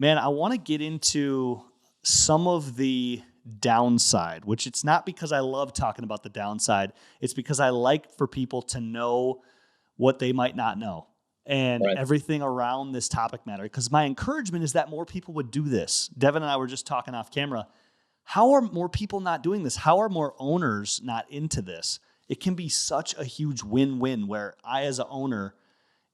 Man, I want to get into some of the downside, which it's not because I love talking about the downside. It's because I like for people to know what they might not know and Right. everything around this topic matter. Because my encouragement is that more people would do this. Devyn and I were just talking off camera. How are more people not doing this? How are more owners not into this? It can be such a huge win-win where I, as an owner,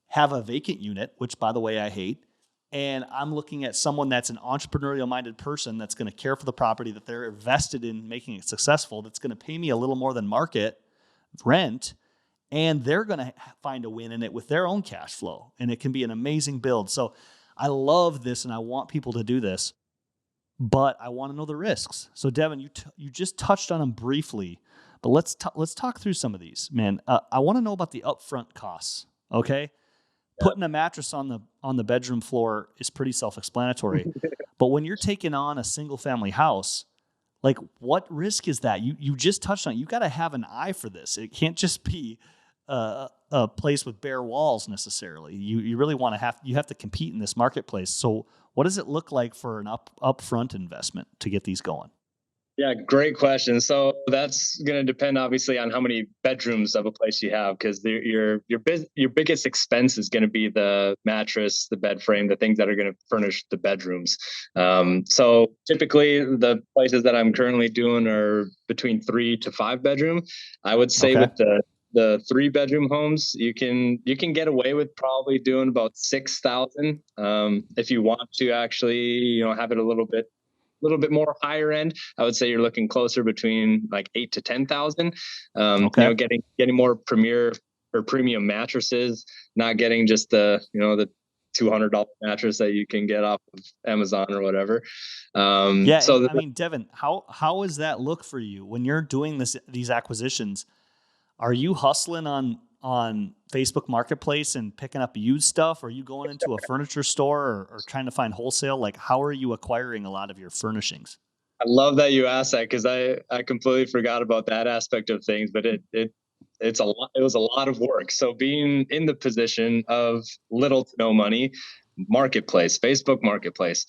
have a vacant unit, which by the way, I hate. And I'm looking at someone that's an entrepreneurial minded person that's going to care for the property, that they're invested in making it successful, that's going to pay me a little more than market rent. And they're going to find a win in it with their own cash flow. And it can be an amazing build. So I love this and I want people to do this, but I want to know the risks. So Devyn, you just touched on them briefly, but let's talk through some of these, man. I want to know about the upfront costs. Okay. Putting a mattress on the bedroom floor is pretty self-explanatory. But when you're taking on a single family house, like what risk is that? You just touched on it. You got to have an eye for this. It can't just be a place with bare walls necessarily. You really want to have to compete in this marketplace. So what does it look like for an upfront investment to get these going? Yeah, great question. So that's going to depend obviously on how many bedrooms of a place you have, because your biggest expense is going to be the mattress, the bed frame, the things that are going to furnish the bedrooms. So typically the places that I'm currently doing are between 3 to 5 bedroom. I would say Okay. with the 3 bedroom homes, you can get away with probably doing about 6,000. If you want to actually, have it a little bit more higher end, I would say you're looking closer between like 8 to 10,000. Okay. Getting more premier or premium mattresses, not getting just the $200 mattress that you can get off of Amazon or whatever. Yeah, and So I mean, Devyn, how does that look for you when you're doing these acquisitions? Are you hustling on Facebook Marketplace and picking up used stuff? Are you going into a furniture store or trying to find wholesale? Like, how are you acquiring a lot of your furnishings? I love that you asked that, because I completely forgot about that aspect of things, but it was a lot of work. So being in the position of little to no money, Facebook Marketplace,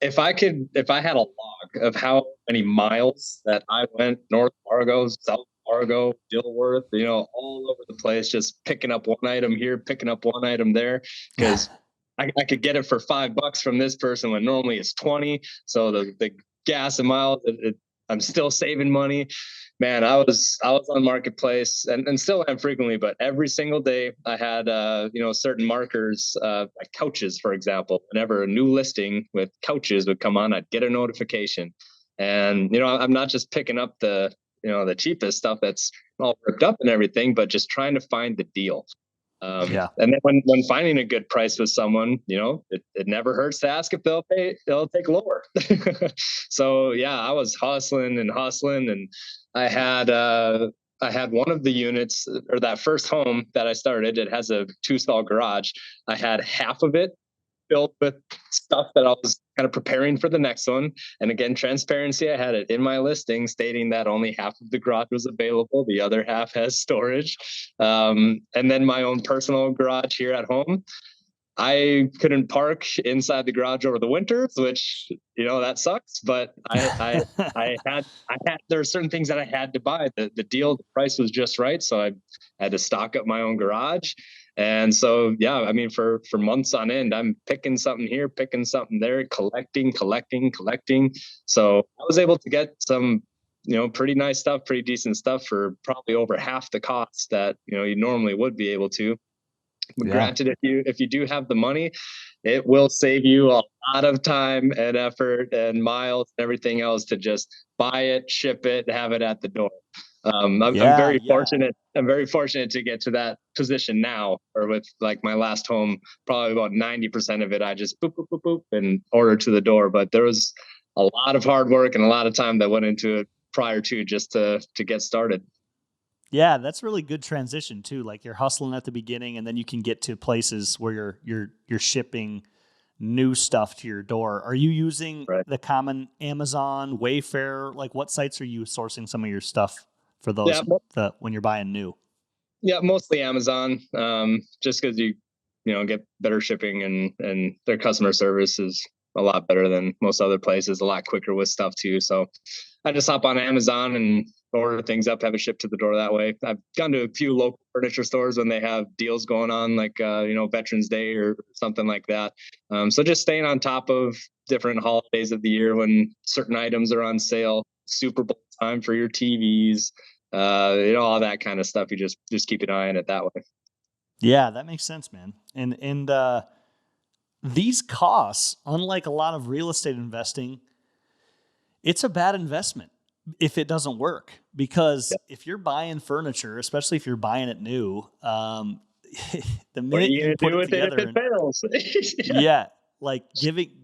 if I had a log of how many miles that I went North Fargo, South Fargo, Dilworth, all over the place, just picking up one item here, picking up one item there, because I could get it for $5 from this person when normally it's 20. So the gas and miles, I'm still saving money. Man, I was on Marketplace, and still am frequently, but every single day I had certain markers, like couches, for example. Whenever a new listing with couches would come on, I'd get a notification. And I'm not just picking up the cheapest stuff that's all ripped up and everything, but just trying to find the deal. Yeah. And then when finding a good price with someone, it never hurts to ask if they'll take lower. So yeah, I was hustling and hustling, and I had one of the units, or that first home that I started. It has a 2-stall garage. I had half of it built with stuff that I was kind of preparing for the next one. And again, transparency, I had it in my listing stating that only half of the garage was available. The other half has storage. And then my own personal garage here at home, I couldn't park inside the garage over the winters, which, that sucks. But there are certain things that I had to buy. The price was just right. So I had to stock up my own garage. And so, yeah, I mean, for months on end, I'm picking something here, picking something there, collecting. So I was able to get some, pretty nice stuff, pretty decent stuff for probably over half the cost that, you normally would be able to. But Yeah. granted, if you do have the money, it will save you a lot of time and effort and miles and everything else to just buy it, ship it, have it at the door. I'm Yeah. very Yeah. fortunate. I'm very fortunate to get to that position now, or with like my last home, probably about 90% of it, I just boop, boop, boop, boop, and order to the door. But there was a lot of hard work and a lot of time that went into it prior to, just to get started. Yeah, that's really good transition too. Like you're hustling at the beginning and then you can get to places where you're shipping new stuff to your door. Are you using Right. the common Amazon, Wayfair? Like what sites are you sourcing some of your stuff for Yeah. those when you're buying new? Yeah, mostly Amazon. Just because you get better shipping, and their customer service is a lot better than most other places, a lot quicker with stuff too. So I just hop on Amazon and order things up, have it shipped to the door that way. I've gone to a few local furniture stores when they have deals going on, like, Veterans Day or something like that. So just staying on top of different holidays of the year when certain items are on sale, Super Bowl time for your TVs, all that kind of stuff. You just keep an eye on it that way. Yeah, that makes sense, man. And these costs, unlike a lot of real estate investing, it's a bad investment if it doesn't work. Because if you're buying furniture, especially if you're buying it new, the minute you put it together, if it fails? yeah, like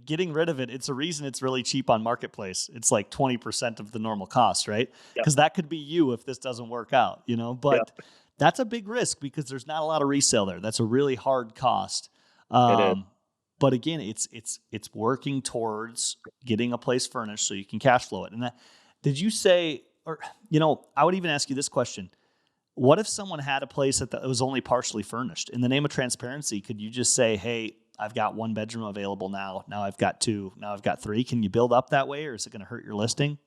getting rid of it, it's a reason it's really cheap on Marketplace. It's like 20% of the normal cost, right? Because that could be you if this doesn't work out, but that's a big risk because there's not a lot of resale there. That's a really hard cost. It is. But again, it's working towards getting a place furnished so you can cash flow it. And did you say, or I would even ask you this question: what if someone had a place that was only partially furnished? In the name of transparency, could you just say, "Hey, I've got 1 bedroom available now. Now I've got 2. Now I've got 3." Can you build up that way, or is it going to hurt your listing?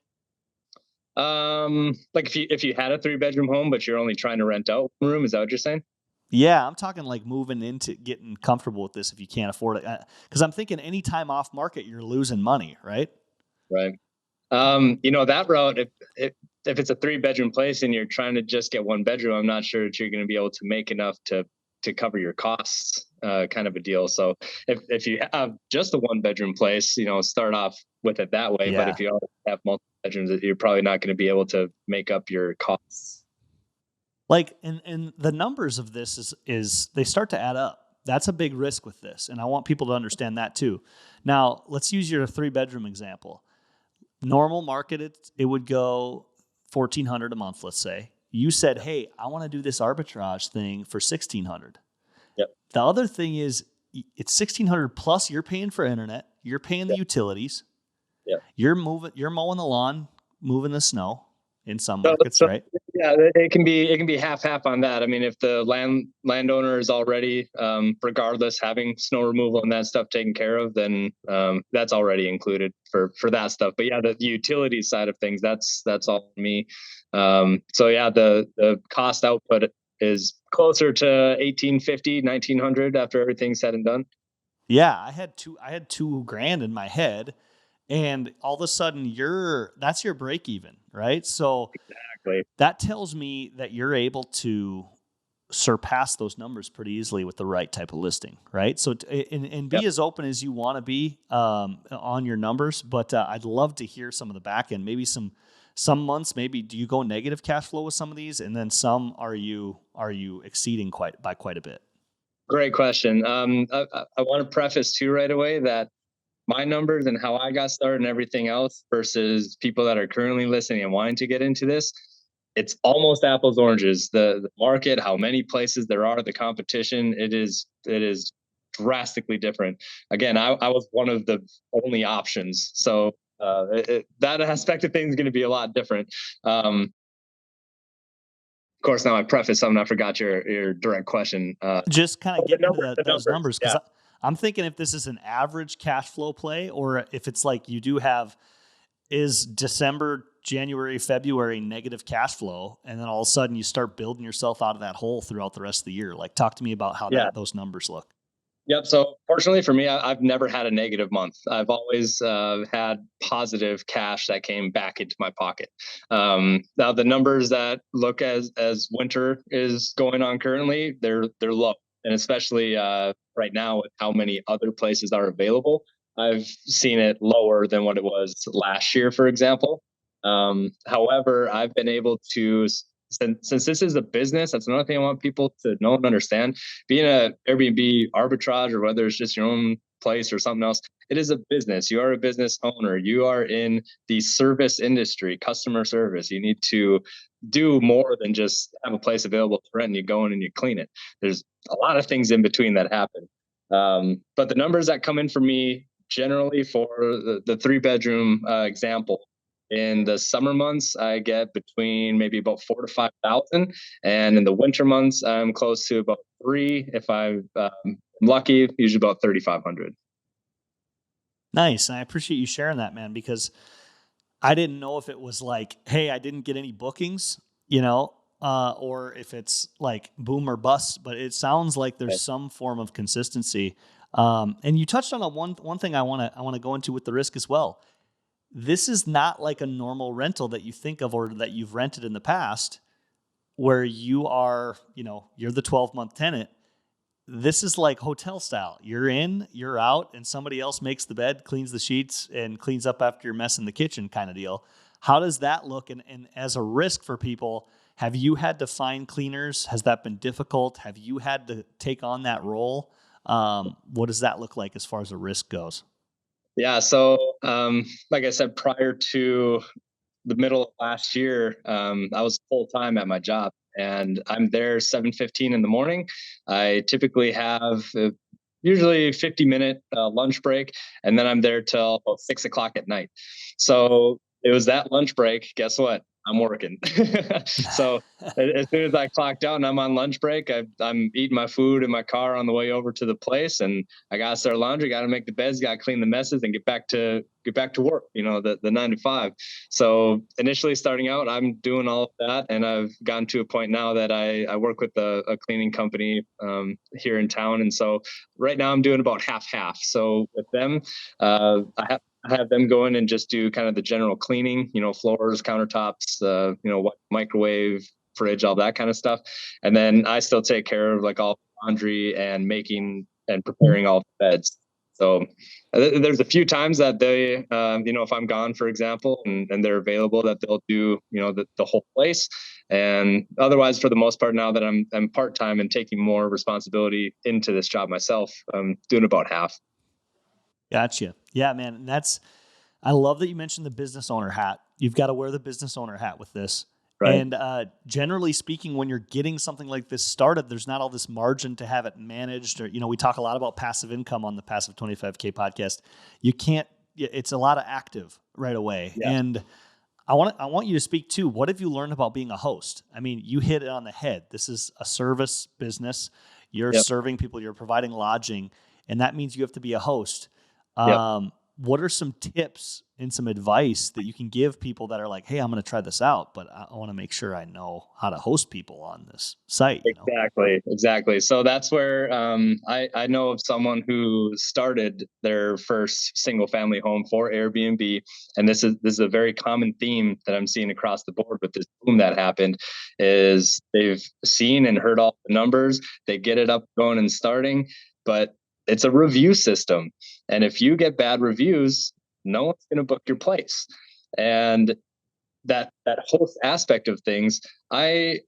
Like if you had a 3-bedroom home, but you're only trying to rent out one room, is that what you're saying? Yeah, I'm talking like moving into getting comfortable with this if you can't afford it. Because I'm thinking any time off market, you're losing money, right? Right. That route, if it's a 3-bedroom place and you're trying to just get 1 bedroom, I'm not sure that you're going to be able to make enough to cover your costs, kind of a deal. So if you have just a 1-bedroom place, start off with it that way. Yeah. But if you have multiple bedrooms, you're probably not going to be able to make up your costs. Like, and the numbers of this is they start to add up. That's a big risk with this. And I want people to understand that too. Now, let's use your 3-bedroom example. Normal market, it would go $1,400 a month, let's say. You said, "Hey, I want to do this arbitrage thing for $1,600. Yep. The other thing is it's $1,600 plus you're paying for internet, you're paying the utilities. Yep. You're mowing the lawn, moving the snow in some markets, right? Yeah, it can be half on that. I mean, if the landowner is already, regardless, having snow removal and that stuff taken care of, then that's already included for that stuff. But yeah, the utility side of things, that's all me. So yeah, the cost output is closer to 1,850, 1,900 after everything's said and done. Yeah, I had $2,000 in my head, and all of a sudden that's your break even, right? So Exactly. that tells me that you're able to surpass those numbers pretty easily with the right type of listing, right? So and be as open as you want to be on your numbers, but I'd love to hear some of the back end. Maybe some months, maybe do you go negative cash flow with some of these, and then some are you exceeding by quite a bit? Great question. I want to preface too right away that my numbers and how I got started and everything else versus people that are currently listening and wanting to get into this, it's almost apples oranges. The market, how many places there are, the competition, it is drastically different. Again, I was one of the only options, so that aspect of things is going to be a lot different. Of course, now I preface something. I forgot your direct question. Just kind of getting into those numbers, because I'm thinking if this is an average cash flow play, or if it's like you do have is December, January, February negative cash flow, and then all of a sudden you start building yourself out of that hole throughout the rest of the year. Like, talk to me about how those numbers look. Yep. So fortunately for me, I've never had a negative month. I've always had positive cash that came back into my pocket. Now the numbers that look as winter is going on currently, they're low, and especially right now with how many other places are available, I've seen it lower than what it was last year, for example. However, I've been able to, since this is a business, that's another thing I want people to know and understand. Being an Airbnb arbitrage, or whether it's just your own place or something else, it is a business. You are a business owner. You are in the service industry, customer service. You need to do more than just have a place available to rent and you go in and you clean it. There's a lot of things in between that happen. But the numbers that come in for me generally for the 3-bedroom example, in the summer months, I get between maybe about 4,000 to 5,000, and in the winter months, I'm close to about 3. If I'm lucky, usually about 3,500. Nice. And I appreciate you sharing that, man, because I didn't know if it was like, hey, I didn't get any bookings, or if it's like boom or bust, but it sounds like there's But some form of consistency. And you touched on one thing I want to go into with the risk as well. This is not like a normal rental that you think of or that you've rented in the past where you are, you're the 12-month tenant. This is like hotel style. You're in, you're out, and somebody else makes the bed, cleans the sheets, and cleans up after your mess in the kitchen kind of deal. How does that look? And as a risk for people, have you had to find cleaners? Has that been difficult? Have you had to take on that role? What does that look like as far as a risk goes? yeah, so like I said, prior to the middle of last year, I was full time at my job, and I'm there 7:15 in the morning. I typically have usually 50-minute lunch break, and then I'm there till about 6 o'clock at night. So it was that lunch break. Guess what? I'm working. So as soon as I clocked out and I'm on lunch break, I'm eating my food in my car on the way over to the place, and I got to start laundry, got to make the beds, got to clean the messes, and get back to work. The 9 to 5. So initially starting out, I'm doing all of that, and I've gotten to a point now that I work with a cleaning company here in town, and so right now I'm doing about half half. So with them, I have them go in and just do kind of the general cleaning, floors, countertops, microwave, fridge, all that kind of stuff. And then I still take care of like all laundry and making and preparing all the beds. So there's a few times that they, if I'm gone, for example, and they're available, that they'll do, the whole place. And otherwise, for the most part, now that I'm part time and taking more responsibility into this job myself, I'm doing about half. Gotcha. Yeah, man. And I love that you mentioned the business owner hat. You've got to wear the business owner hat with this. Right. And generally speaking, when you're getting something like this started, there's not all this margin to have it managed. Or, we talk a lot about passive income on the Passive 25K podcast. You can't, it's a lot of active right away. Yeah. And I want you to speak too. What have you learned about being a host? I mean, you hit it on the head. This is a service business. You're Yep. serving people, you're providing lodging, and that means you have to be a host. Yep. What are some tips and some advice that you can give people that are like, hey, I'm going to try this out, but I want to make sure I know how to host people on this site? Exactly. So that's where I know of someone who started their first single family home for Airbnb, and this is a very common theme that I'm seeing across the board with this boom that happened. Is they've seen and heard all the numbers, they get it up, going, and starting, but it's a review system, and if you get bad reviews, no one's going to book your place, and that whole aspect of things, not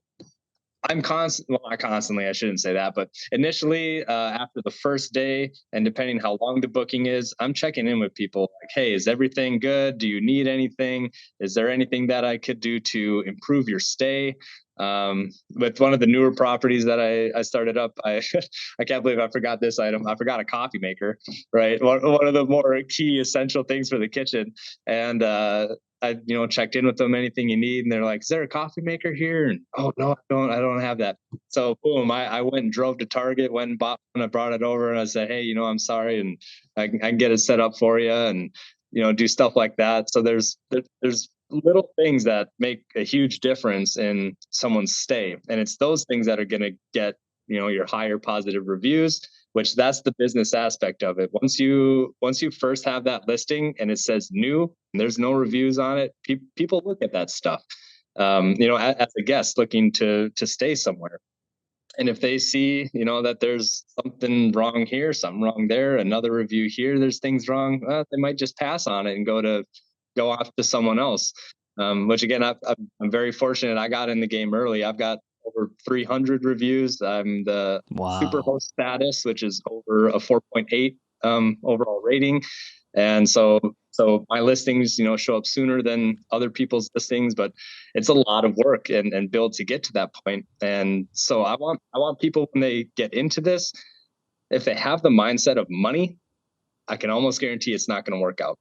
constantly, I shouldn't say that, but initially, after the first day, and depending how long the booking is, I'm checking in with people like, hey, is everything good? Do you need anything? Is there anything that I could do to improve your stay? With one of the newer properties that I started up, I can't believe I forgot this item. I forgot a coffee maker, right? One of the more key essential things for the kitchen. And I checked in with them, anything you need, and they're like, is there a coffee maker here? And oh no, I don't have that. So boom, I went and drove to Target, went and bought one, I brought it over, and I said, hey, I'm sorry, and I can get it set up for you, and do stuff like that. So there's little things that make a huge difference in someone's stay, and it's those things that are going to get your higher positive reviews, which that's the business aspect of it. Once you first have that listing and it says new and there's no reviews on it, people look at that stuff, as a guest looking to stay somewhere. And if they see, that there's something wrong here, something wrong there, another review here, there's things wrong, they might just pass on it and go off to someone else. Which again, I'm very fortunate. I got in the game early. I've got over 300 reviews. I'm the super Wow. host status, which is over a 4.8 overall rating. And so my listings, show up sooner than other people's listings, but it's a lot of work and build to get to that point. And so I want people, when they get into this, if they have the mindset of money, I can almost guarantee it's not going to work out.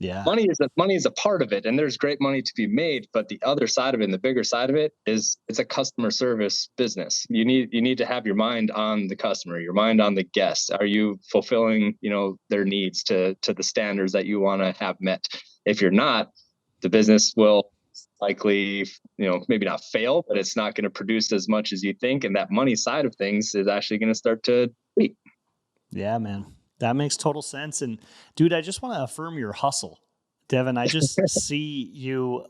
Yeah. Money is a part of it, and there's great money to be made. But the other side of it, and the bigger side of it, is it's a customer service business. You need to have your mind on the customer, your mind on the guest. Are you fulfilling, their needs to the standards that you want to have met? If you're not, the business will likely, maybe not fail, but it's not going to produce as much as you think, and that money side of things is actually going to start to deplete. Yeah, man. That makes total sense. And dude, I just want to affirm your hustle. Devyn, I just see you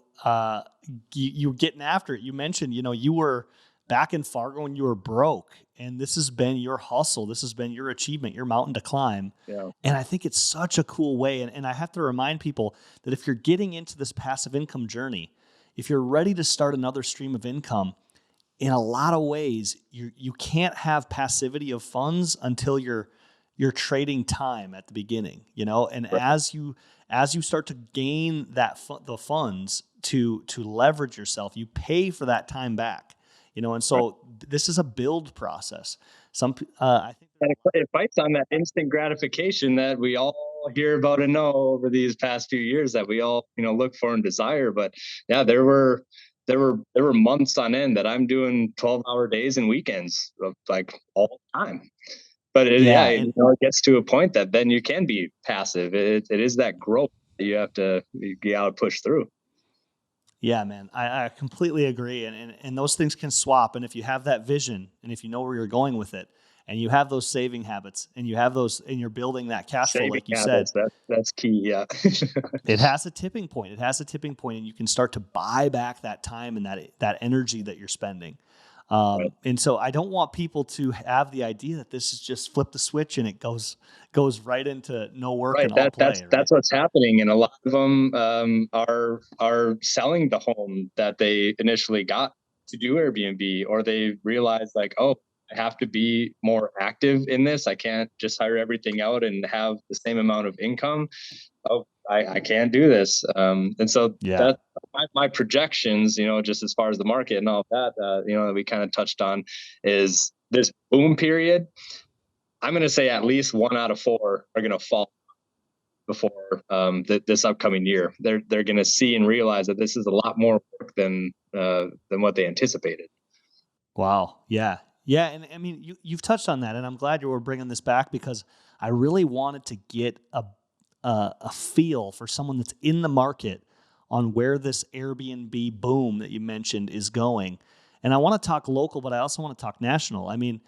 you getting after it. You mentioned, you were back in Fargo and you were broke. And this has been your hustle. This has been your achievement, your mountain to climb. Yeah. And I think it's such a cool way. And I have to remind people that if you're getting into this passive income journey, if you're ready to start another stream of income, in a lot of ways, you can't have passivity of funds until you're trading time at the beginning, and Right. as you start to gain the funds to leverage yourself, you pay for that time back, and Right. so this is a build process. I think, And it fights on that instant gratification that we all hear about and know over these past few years that we all, look for and desire. But yeah, there were months on end that I'm doing 12-hour days and weekends like all the time. But yeah, yeah, and it gets to a point that then you can be passive. It is that growth that you got to push through. yeah, man, I completely agree, and those things can swap. And if you have that vision, and if you know where you're going with it, and you have those saving habits, and you have those, and you're building that cash flow, Saving like you said, habits, that's key. Yeah. it has a tipping point. It has a tipping point, and you can start to buy back that time and that energy that you're spending. Right. And so I don't want people to have the idea that this is just flip the switch and it goes right into no work Right. and all That that's play, right? that's what's happening, and a lot of them are selling the home that they initially got to do Airbnb, or they realize like, oh, I have to be more active in this. I can't just hire everything out and have the same amount of income. Oh, I can't do this. And so Yeah. that my projections, just as far as the market and all of that, that we kind of touched on, is this boom period. I'm going to say at least 1 out of 4 are going to fall before this upcoming year. They're going to see and realize that this is a lot more work than what they anticipated. Wow. Yeah. Yeah. And I mean, you've touched on that, and I'm glad you were bringing this back because I really wanted to get a feel for someone that's in the market on where this Airbnb boom that you mentioned is going. And I want to talk local, but I also want to talk national. I mean,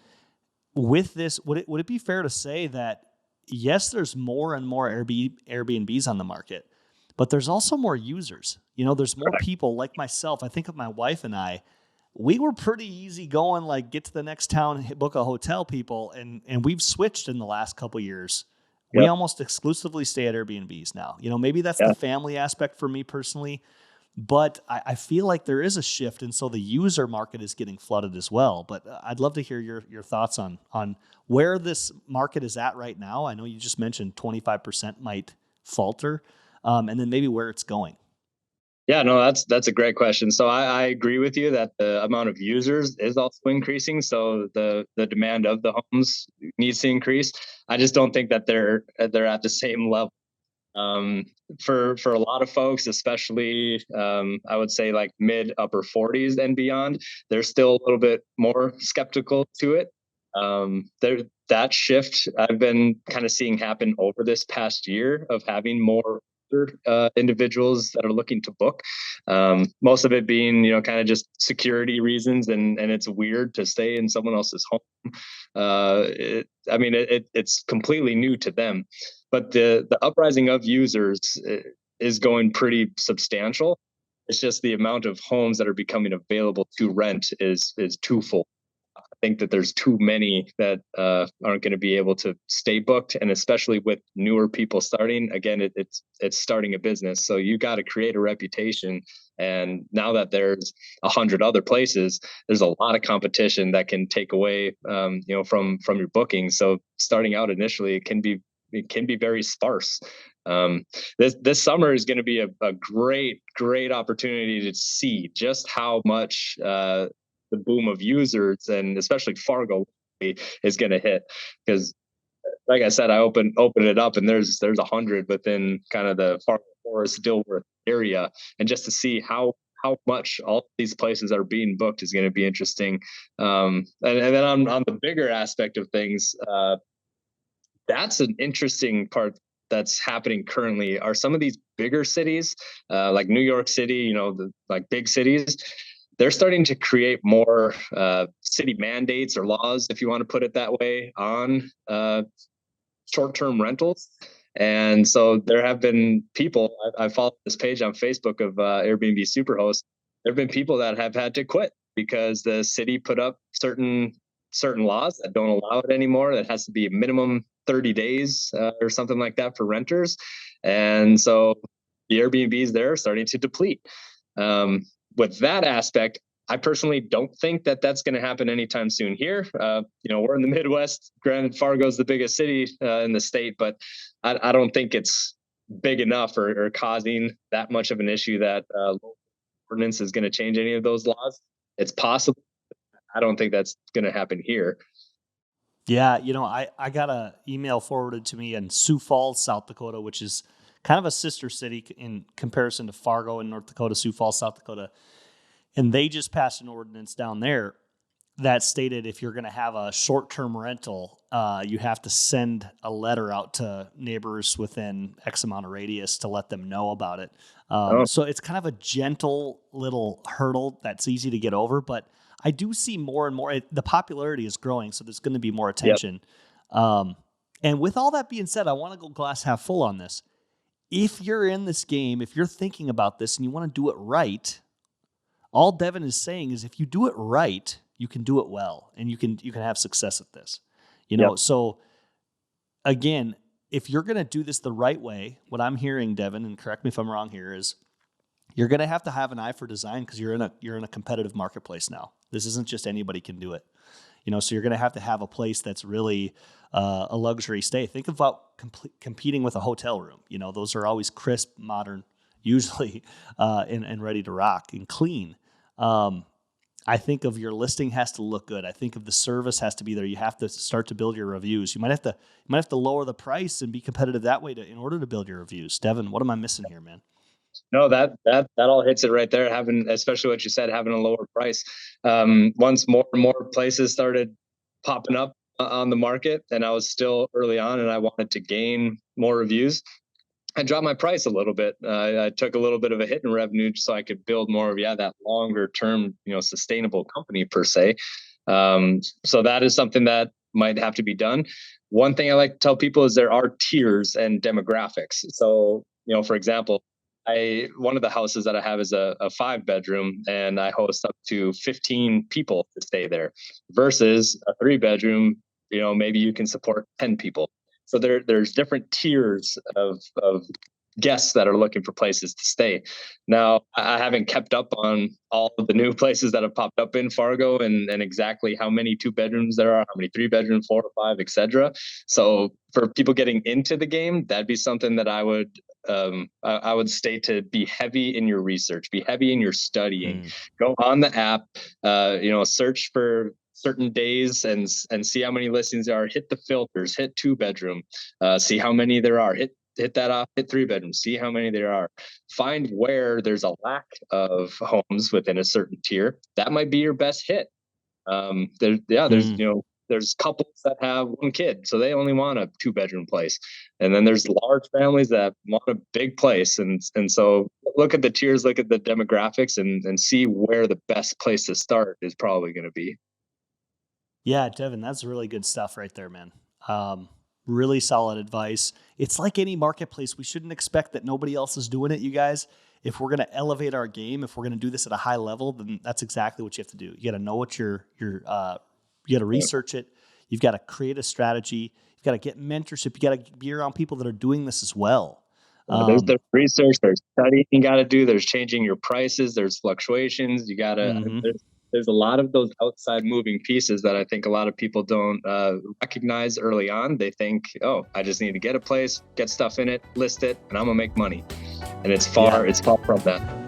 with this, would it be fair to say that yes, there's more and more Airbnbs on the market, but there's also more users. There's more people like myself. I think of my wife and I. We were pretty easy going, like get to the next town, book a hotel, people, and we've switched in the last couple years. We Yep. almost exclusively stay at Airbnbs now. Maybe that's Yeah. the family aspect for me personally, but I feel like there is a shift, and so the user market is getting flooded as well. But I'd love to hear your thoughts on where this market is at right now. I know you just mentioned 25% might falter, and then maybe where it's going. Yeah, no, that's a great question. So I agree with you that the amount of users is also increasing. So the demand of the homes needs to increase. I just don't think that they're at the same level. Um, for a lot of folks, especially I would say like mid upper 40s and beyond, they're still a little bit more skeptical to it. There that shift I've been kind of seeing happen over this past year of having more individuals that are looking to book. Most of it being, kind of just security reasons, and it's weird to stay in someone else's home. It's completely new to them, but the uprising of users is going pretty substantial. It's just the amount of homes that are becoming available to rent is twofold. Think that there's too many that aren't going to be able to stay booked, and especially with newer people starting. Again, it's starting a business, so you got to create a reputation. And now that there's 100 other places, there's a lot of competition that can take away, from your booking. So starting out initially, it can be very sparse. This summer is going to be a great opportunity to see just how much the boom of users, and especially Fargo, is going to hit, because like I said, I open it up and there's 100 within kind of the Fargo Forest, Dilworth area, and just to see how much all these places are being booked is going to be interesting. And then on the bigger aspect of things, that's an interesting part that's happening currently. Are some of these bigger cities, like New York City, like big cities, they're starting to create more city mandates or laws, if you want to put it that way, on short-term rentals. And so there have been people, I followed this page on Facebook of Airbnb Superhost. There have been people that have had to quit because the city put up certain laws that don't allow it anymore. That has to be a minimum 30 days or something like that for renters. And so the Airbnbs there are starting to deplete. With that aspect, I personally don't think that that's going to happen anytime soon here. We're in the Midwest. Granted, Fargo's the biggest city in the state, but I don't think it's big enough or causing that much of an issue that local ordinance is going to change any of those laws. It's possible. I don't think that's going to happen here. Yeah, I got an email forwarded to me in Sioux Falls, South Dakota, which is kind of a sister city in comparison to Fargo in North Dakota, Sioux Falls, South Dakota. And they just passed an ordinance down there that stated if you're going to have a short-term rental, you have to send a letter out to neighbors within X amount of radius to let them know about it. So it's kind of a gentle little hurdle that's easy to get over, but I do see more and more. The popularity is growing, so there's going to be more attention. Yep. And with all that being said, I want to go glass half full on this. If you're in this game, if you're thinking about this and you want to do it right, all Devyn is saying is if you do it right, you can do it well, and you can have success at this. Yep. So again, if you're going to do this the right way, what I'm hearing, Devyn, and correct me if I'm wrong here, is you're going to have an eye for design because you're in a competitive marketplace now. This isn't just anybody can do it. So you're going to have a place that's really a luxury stay. Think about competing with a hotel room. Those are always crisp, modern, usually, and ready to rock and clean. I think of your listing has to look good. I think of the service has to be there. You have to start to build your reviews. You might have to lower the price and be competitive that way in order to build your reviews. Devyn, what am I missing here, man? No, that all hits it right there. Especially what you said, having a lower price. Once more and more places started popping up on the market, and I was still early on, and I wanted to gain more reviews, I dropped my price a little bit. I took a little bit of a hit in revenue so I could build more of that longer term, sustainable company per se. So that is something that might have to be done. One thing I like to tell people is there are tiers and demographics. So, for example, one of the houses that I have is a 5-bedroom, and I host up to 15 people to stay there versus a 3-bedroom, maybe you can support 10 people. So there's different tiers of guests that are looking for places to stay. Now, I haven't kept up on all of the new places that have popped up in Fargo and exactly how many 2-bedrooms there are, how many 3-bedrooms, 4 or 5, etc. So for people getting into the game, that'd be something that I would state to be heavy in your research, be heavy in your studying. Go on the app, search for certain days and see how many listings there are. Hit the filters, hit 2-bedroom, see how many there are. Hit that off, hit 3-bedroom, see how many there are. Find where there's a lack of homes within a certain tier. That might be your best hit. There's couples that have 1 kid, so they only want a 2-bedroom place. And then there's large families that want a big place. And so look at the tiers, look at the demographics, and see where the best place to start is probably going to be. Yeah, Devyn, that's really good stuff right there, man. Really solid advice. It's like any marketplace. We shouldn't expect that nobody else is doing it, you guys. If we're going to elevate our game, if we're going to do this at a high level, then that's exactly what you have to do. You got to know what you got to research it. You've got to create a strategy. You've got to get mentorship. You got to be around people that are doing this as well. There's the research, there's studying you got to do, there's changing your prices, there's fluctuations. You got to, there's a lot of those outside moving pieces that I think a lot of people don't recognize early on. They think, oh, I just need to get a place, get stuff in it, list it, and I'm gonna make money. And it's far from that.